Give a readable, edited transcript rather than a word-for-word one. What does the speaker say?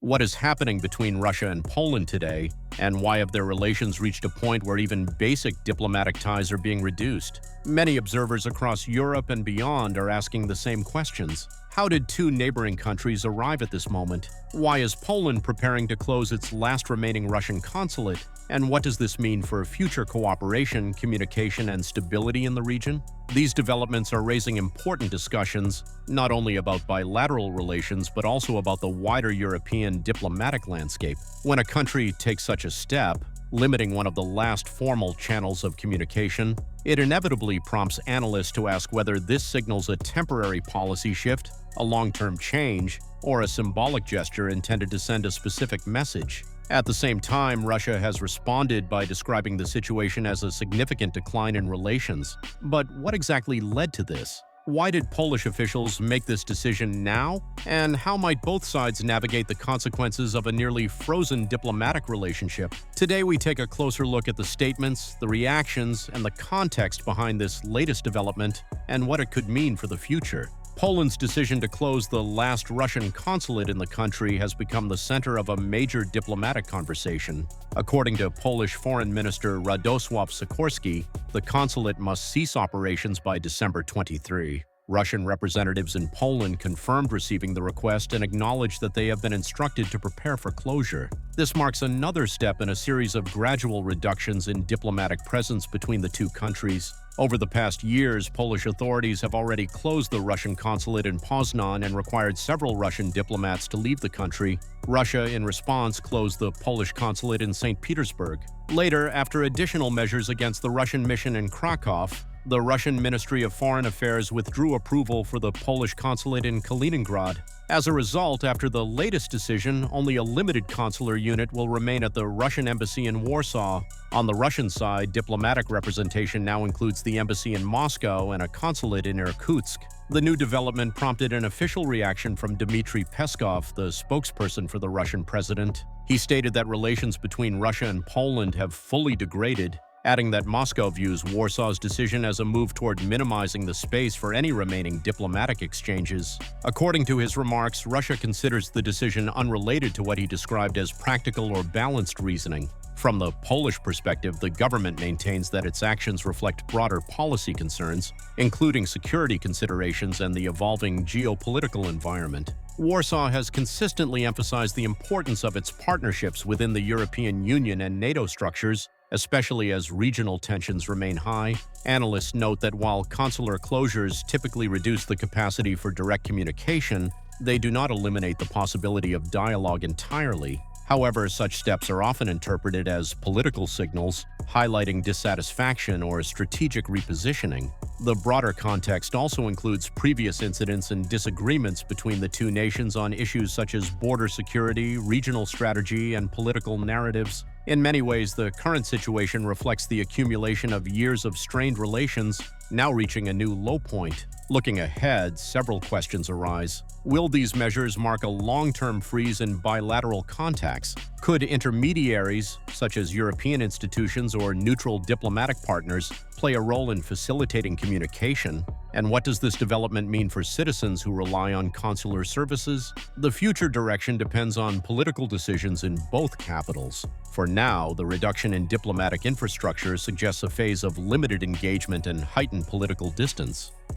What is happening between Russia and Poland today, and why have their relations reached a point where even basic diplomatic ties are being reduced? Many observers across Europe and beyond are asking the same questions. How did two neighboring countries arrive at this moment? Why is Poland preparing to close its last remaining Russian consulate? And what does this mean for future cooperation, communication, and stability in the region? These developments are raising important discussions, not only about bilateral relations, but also about the wider European diplomatic landscape. When a country takes such a step, limiting one of the last formal channels of communication, it inevitably prompts analysts to ask whether this signals a temporary policy shift, a long-term change, or a symbolic gesture intended to send a specific message. At the same time, Russia has responded by describing the situation as a significant decline in relations. But what exactly led to this? Why did Polish officials make this decision now? And how might both sides navigate the consequences of a nearly frozen diplomatic relationship? Today, we take a closer look at the statements, the reactions, and the context behind this latest development and what it could mean for the future. Poland's decision to close the last Russian consulate in the country has become the center of a major diplomatic conversation. According to Polish Foreign Minister Radosław Sikorski, the consulate must cease operations by December 23. Russian representatives in Poland confirmed receiving the request and acknowledged that they have been instructed to prepare for closure. This marks another step in a series of gradual reductions in diplomatic presence between the two countries. Over the past years, Polish authorities have already closed the Russian consulate in Poznan and required several Russian diplomats to leave the country. Russia, in response, closed the Polish consulate in St. Petersburg. Later, after additional measures against the Russian mission in Krakow, the Russian Ministry of Foreign Affairs withdrew approval for the Polish consulate in Kaliningrad. As a result, after the latest decision, only a limited consular unit will remain at the Russian embassy in Warsaw. On the Russian side, diplomatic representation now includes the embassy in Moscow and a consulate in Irkutsk. The new development prompted an official reaction from Dmitry Peskov, the spokesperson for the Russian president. He stated that relations between Russia and Poland have fully degraded, adding that Moscow views Warsaw's decision as a move toward minimizing the space for any remaining diplomatic exchanges. According to his remarks, Russia considers the decision unrelated to what he described as practical or balanced reasoning. From the Polish perspective, the government maintains that its actions reflect broader policy concerns, including security considerations and the evolving geopolitical environment. Warsaw has consistently emphasized the importance of its partnerships within the European Union and NATO structures, especially as regional tensions remain high. Analysts note that while consular closures typically reduce the capacity for direct communication, they do not eliminate the possibility of dialogue entirely. However, such steps are often interpreted as political signals, highlighting dissatisfaction or strategic repositioning. The broader context also includes previous incidents and disagreements between the two nations on issues such as border security, regional strategy, and political narratives. In many ways, the current situation reflects the accumulation of years of strained relations, now reaching a new low point. Looking ahead, several questions arise. Will these measures mark a long-term freeze in bilateral contacts? Could intermediaries, such as European institutions or neutral diplomatic partners, play a role in facilitating communication? And what does this development mean for citizens who rely on consular services? The future direction depends on political decisions in both capitals. For now, the reduction in diplomatic infrastructure suggests a phase of limited engagement and heightened political distance.